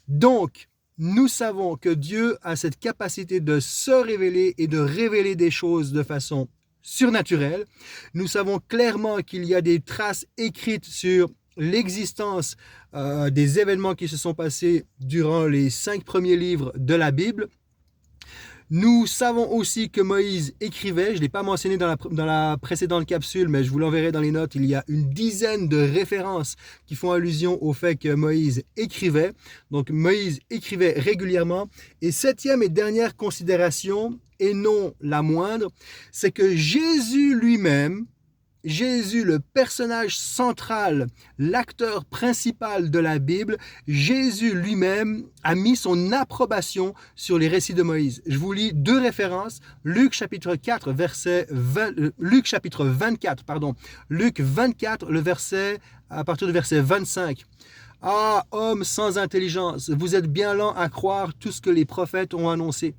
Donc, nous savons que Dieu a cette capacité de se révéler et de révéler des choses de façon surnaturelle. Nous savons clairement qu'il y a des traces écrites sur l'existence des événements qui se sont passés durant les 5 premiers livres de la Bible. Nous savons aussi que Moïse écrivait, je ne l'ai pas mentionné dans la précédente capsule, mais je vous l'enverrai dans les notes, il y a une dizaine de références qui font allusion au fait que Moïse écrivait. Donc Moïse écrivait régulièrement. Et septième et dernière considération, et non la moindre, c'est que Jésus lui-même, Jésus, le personnage central, l'acteur principal de la Bible, Jésus lui-même a mis son approbation sur les récits de Moïse. Je vous lis 2 références. Luc chapitre 24, à partir du verset 25. Ah, homme sans intelligence, vous êtes bien lent à croire tout ce que les prophètes ont annoncé.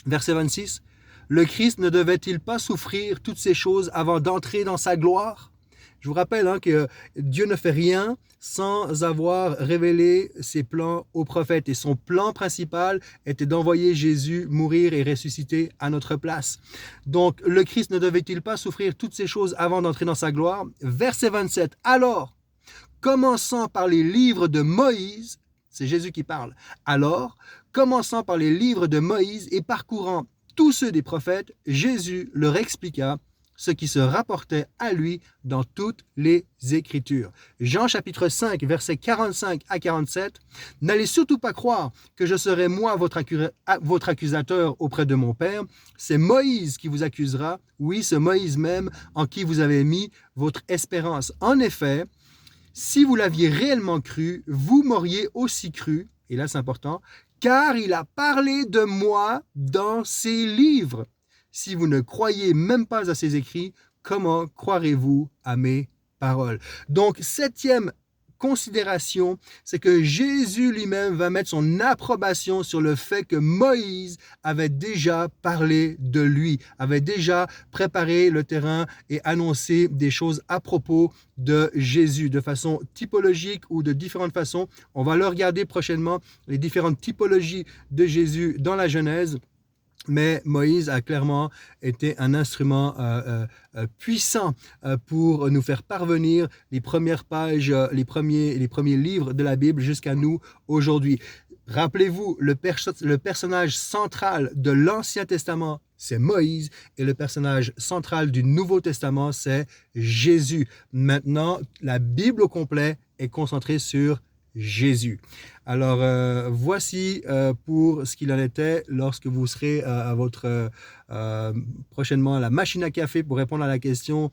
Verset 26. Le Christ ne devait-il pas souffrir toutes ces choses avant d'entrer dans sa gloire? Je vous rappelle que Dieu ne fait rien sans avoir révélé ses plans aux prophètes. Et son plan principal était d'envoyer Jésus mourir et ressusciter à notre place. Donc, le Christ ne devait-il pas souffrir toutes ces choses avant d'entrer dans sa gloire? Verset 27. Alors, commençant par les livres de Moïse, c'est Jésus qui parle. Alors, commençant par les livres de Moïse et parcourant tous ceux des prophètes, Jésus leur expliqua ce qui se rapportait à lui dans toutes les Écritures. Jean chapitre 5, versets 45 à 47. N'allez surtout pas croire que je serai moi votre accusateur auprès de mon Père. C'est Moïse qui vous accusera. Oui, ce Moïse même en qui vous avez mis votre espérance. En effet, si vous l'aviez réellement cru, vous m'auriez aussi cru, et là c'est important, car il a parlé de moi dans ses livres. Si vous ne croyez même pas à ses écrits, comment croirez-vous à mes paroles? Donc, septième considération, c'est que Jésus lui-même va mettre son approbation sur le fait que Moïse avait déjà parlé de lui, avait déjà préparé le terrain et annoncé des choses à propos de Jésus, de façon typologique ou de différentes façons. On va le regarder prochainement, les différentes typologies de Jésus dans la Genèse. Mais Moïse a clairement été un instrument puissant pour nous faire parvenir les premières pages, les premiers livres de la Bible jusqu'à nous aujourd'hui. Rappelez-vous, le personnage central de l'Ancien Testament, c'est Moïse, et le personnage central du Nouveau Testament, c'est Jésus. Maintenant, la Bible au complet est concentrée sur Jésus. Alors, voici pour ce qu'il en était lorsque vous serez à votre prochainement à la machine à café pour répondre à la question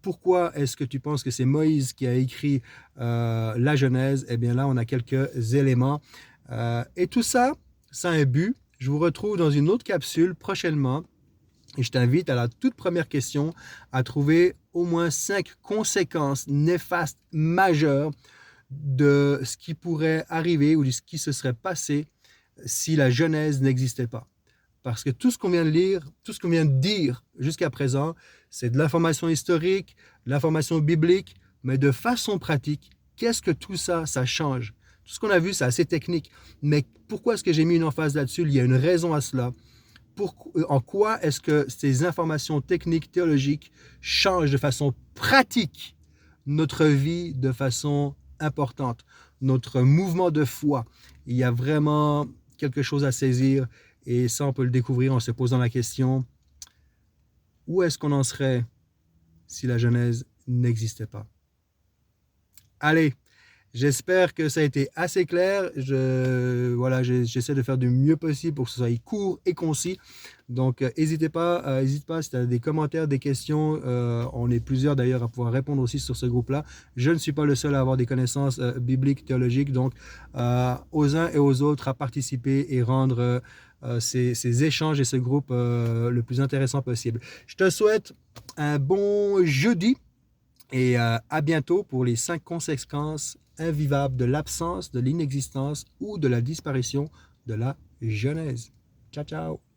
pourquoi est-ce que tu penses que c'est Moïse qui a écrit la Genèse? Eh bien là, on a quelques éléments. Et tout ça, ça a un but. Je vous retrouve dans une autre capsule prochainement. Et je t'invite à la toute première question à trouver au moins 5 conséquences néfastes majeures de ce qui pourrait arriver ou de ce qui se serait passé si la Genèse n'existait pas. Parce que tout ce qu'on vient de lire, tout ce qu'on vient de dire jusqu'à présent, c'est de l'information historique, de l'information biblique, mais de façon pratique, qu'est-ce que tout ça, ça change? Tout ce qu'on a vu, c'est assez technique, mais pourquoi est-ce que j'ai mis une emphase là-dessus? Il y a une raison à cela. En quoi est-ce que ces informations techniques, théologiques changent de façon pratique notre vie de façon importante, notre mouvement de foi? Il y a vraiment quelque chose à saisir et ça, on peut le découvrir en se posant la question, où est-ce qu'on en serait si la Genèse n'existait pas? Allez, j'espère que ça a été assez clair. J'essaie de faire du mieux possible pour que ce soit court et concis. Donc, n'hésite pas si tu as des commentaires, des questions. On est plusieurs d'ailleurs à pouvoir répondre aussi sur ce groupe-là. Je ne suis pas le seul à avoir des connaissances bibliques, théologiques. Donc, aux uns et aux autres à participer et rendre ces échanges et ce groupe le plus intéressant possible. Je te souhaite un bon jeudi. Et à bientôt pour les 5 conséquences invivables de l'absence, de l'inexistence ou de la disparition de la Genèse. Ciao, ciao!